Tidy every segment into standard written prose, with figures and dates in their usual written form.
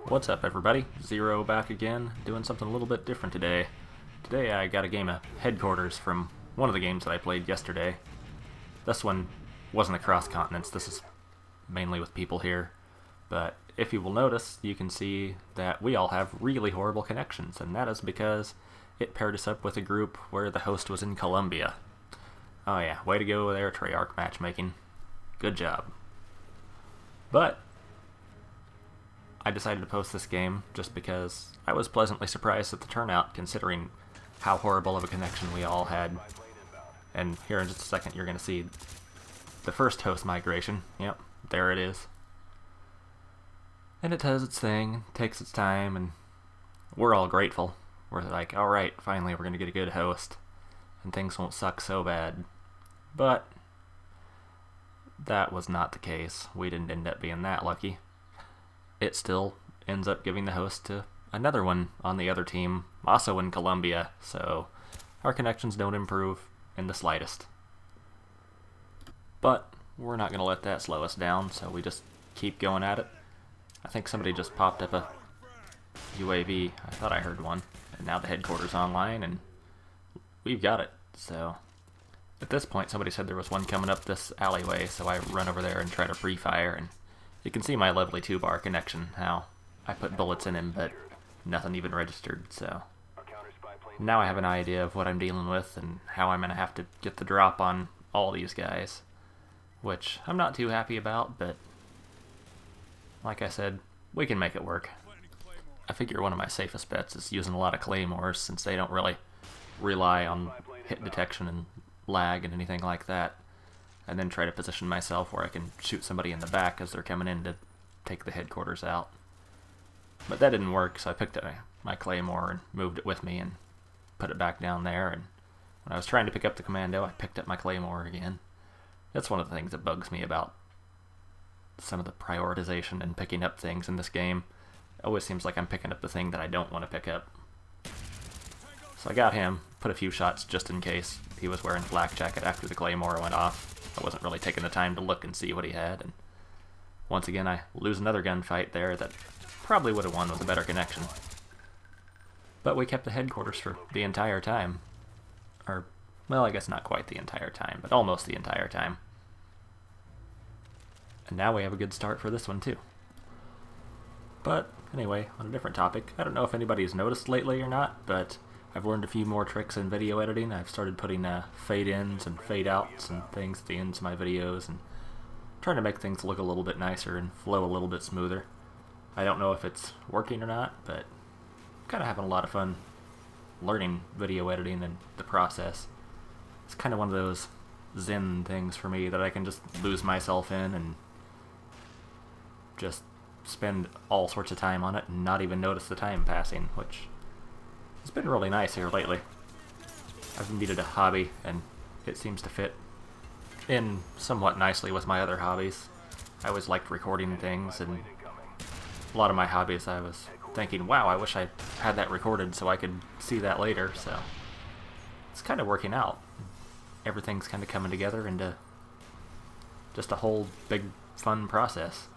What's up, everybody? Zero back again, doing something a little bit different today. Today I got a game of Headquarters from one of the games that I played yesterday. This one wasn't across continents, this is mainly with people here. But if you will notice, you can see that we all have really horrible connections, and that is because it paired us up with a group where the host was in Colombia. Oh yeah, way to go there, Treyarch matchmaking. Good job. But I decided to post this game just because I was pleasantly surprised at the turnout, considering how horrible of a connection we all had. And here in just a second you're going to see the first host migration. Yep, there it is. And it does its thing, takes its time, and we're all grateful. We're like, alright, finally we're going to get a good host, and things won't suck so bad. But that was not the case. We didn't end up being that lucky. It still ends up giving the host to another one on the other team, also in Colombia, so our connections don't improve in the slightest. But we're not going to let that slow us down, so we just keep going at it. I think somebody just popped up a UAV. I thought I heard one. And now the headquarters online, and we've got it. So at this point, somebody said there was one coming up this alleyway, so I run over there and try to free fire, and you can see my lovely 2-bar connection, how I put bullets in him, but nothing even registered, so now I have an idea of what I'm dealing with and how I'm going to have to get the drop on all these guys, which I'm not too happy about, but like I said, we can make it work. I figure one of my safest bets is using a lot of claymores, since they don't really rely on hit detection and lag and anything like that. And then try to position myself where I can shoot somebody in the back as they're coming in to take the headquarters out. But that didn't work, so I picked up my claymore and moved it with me and put it back down there. And when I was trying to pick up the commando, I picked up my claymore again. That's one of the things that bugs me about some of the prioritization and picking up things in this game. It always seems like I'm picking up the thing that I don't want to pick up. So I got him, put a few shots just in case. He was wearing flak jacket after the claymore went off. I wasn't really taking the time to look and see what he had, and once again I lose another gunfight there that probably would have won with a better connection. But we kept the headquarters for the entire time. Or, well, I guess not quite the entire time, but almost the entire time. And now we have a good start for this one too. But anyway, on a different topic, I don't know if anybody's noticed lately or not, but I've learned a few more tricks in video editing. I've started putting fade-ins and fade-outs and things at the ends of my videos and trying to make things look a little bit nicer and flow a little bit smoother. I don't know if it's working or not, but I'm kind of having a lot of fun learning video editing and the process. It's kind of one of those zen things for me that I can just lose myself in and just spend all sorts of time on it and not even notice the time passing, which it's been really nice here lately. I've needed a hobby, and it seems to fit in somewhat nicely with my other hobbies. I always liked recording things, and a lot of my hobbies I was thinking, wow, I wish I had that recorded so I could see that later, so it's kind of working out. Everything's kind of coming together into just a whole big fun process.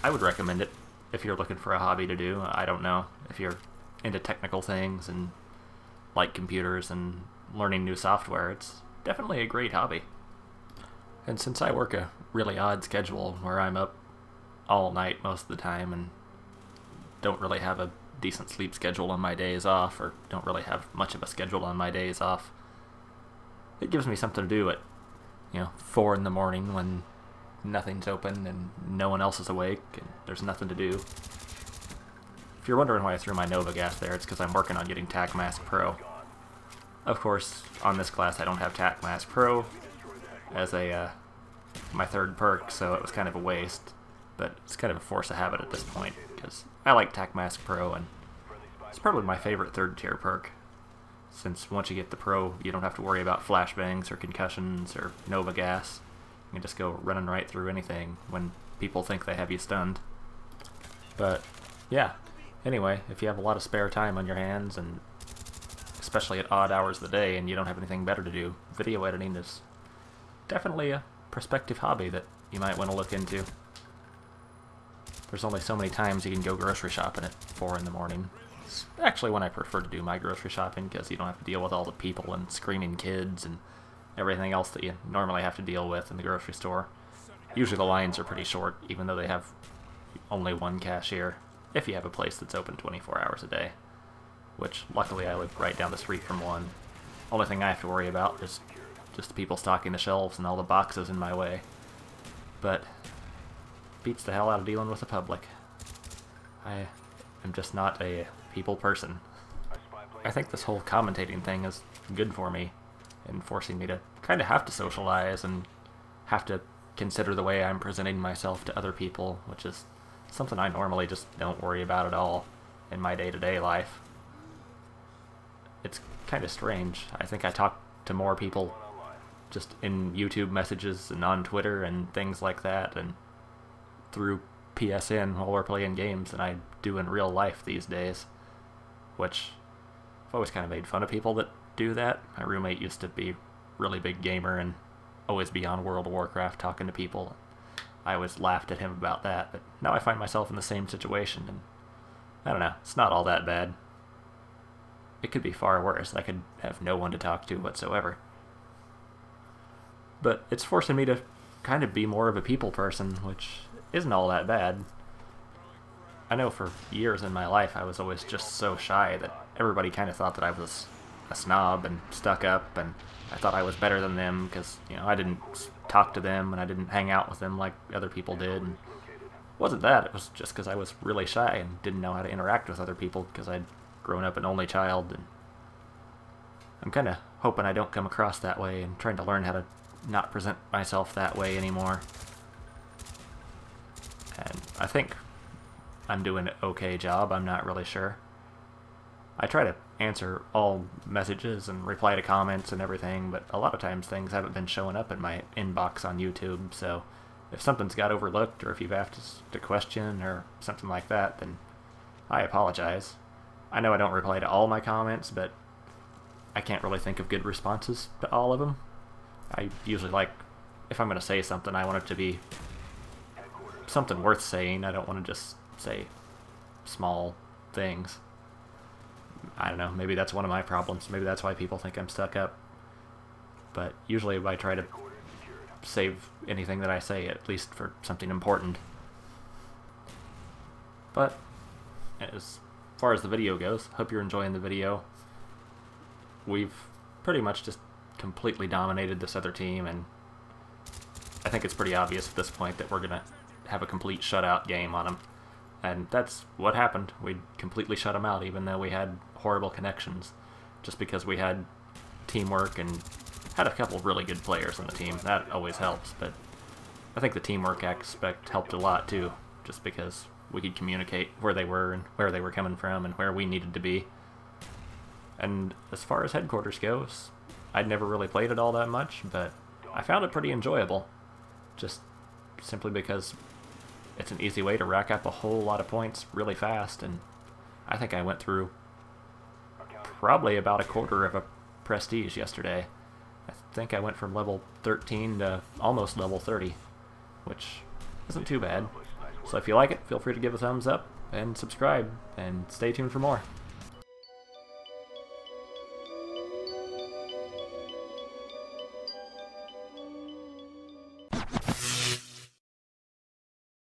I would recommend it if you're looking for a hobby to do. I don't know if you're into technical things and like computers and learning new software. It's definitely a great hobby. And since I work a really odd schedule where I'm up all night most of the time and don't really have a decent sleep schedule on my days off, or don't really have much of a schedule on my days off, it gives me something to do at 4 in the morning when nothing's open and no one else is awake and there's nothing to do. If you're wondering why I threw my Nova gas there, it's because I'm working on getting Tac Mask Pro. Of course, on this class I don't have Tac Mask Pro as my third perk, so it was kind of a waste, but it's kind of a force of habit at this point, because I like Tac Mask Pro, and it's probably my favorite third tier perk, since once you get the Pro, you don't have to worry about flashbangs or concussions or Nova gas. You can just go running right through anything when people think they have you stunned. But yeah, anyway, if you have a lot of spare time on your hands, and especially at odd hours of the day and you don't have anything better to do, video editing is definitely a prospective hobby that you might want to look into. there's only so many times you can go grocery shopping at 4 in the morning. It's actually when I prefer to do my grocery shopping, because you don't have to deal with all the people and screaming kids and everything else that you normally have to deal with in the grocery store. Usually the lines are pretty short, even though they have only one cashier, if you have a place that's open 24 hours a day. Which, luckily, I live right down the street from one. Only thing I have to worry about is just the people stocking the shelves and all the boxes in my way. But beats the hell out of dealing with the public. I am just not a people person. I think this whole commentating thing is good for me, and forcing me to kind of have to socialize and have to consider the way I'm presenting myself to other people, which is something I normally just don't worry about at all in my day-to-day life. It's kind of strange. I think I talk to more people just in YouTube messages and on Twitter and things like that, and through PSN while we're playing games, than I do in real life these days. Which, I've always kind of made fun of people that do that. My roommate used to be a really big gamer and always be on World of Warcraft talking to people. I always laughed at him about that, but now I find myself in the same situation, and I don't know, it's not all that bad. It could be far worse. I could have no one to talk to whatsoever. But it's forcing me to kind of be more of a people person, which isn't all that bad. I know for years in my life I was always just so shy that everybody kind of thought that I was a snob and stuck up, and I thought I was better than them because, you know, I didn't talk to them and I didn't hang out with them like other people did. And it wasn't that, it was just because I was really shy and didn't know how to interact with other people because I'd grown up an only child. And I'm kind of hoping I don't come across that way and trying to learn how to not present myself that way anymore. And I think I'm doing an okay job, I'm not really sure. I try to answer all messages and reply to comments and everything, but a lot of times things haven't been showing up in my inbox on YouTube, so if something's got overlooked or if you've asked a question or something like that, then I apologize. I know I don't reply to all my comments, but I can't really think of good responses to all of them. I usually like, if I'm going to say something, I want it to be something worth saying. I don't want to just say small things. I don't know, maybe that's one of my problems. Maybe that's why people think I'm stuck up. But usually I try to save anything that I say, at least for something important. But as far as the video goes, hope you're enjoying the video. We've pretty much just completely dominated this other team, and I think it's pretty obvious at this point that we're going to have a complete shutout game on them. And that's what happened. We completely shut them out, even though we had horrible connections, just because we had teamwork and had a couple really good players on the team. That always helps, but I think the teamwork aspect helped a lot too, just because we could communicate where they were and where they were coming from and where we needed to be. And as far as headquarters goes, I'd never really played it all that much, but I found it pretty enjoyable, just simply because it's an easy way to rack up a whole lot of points really fast, and I think I went through probably about a quarter of a prestige yesterday. I think I went from level 13 to almost level 30, which isn't too bad. So if you like it, feel free to give a thumbs up and subscribe, and stay tuned for more.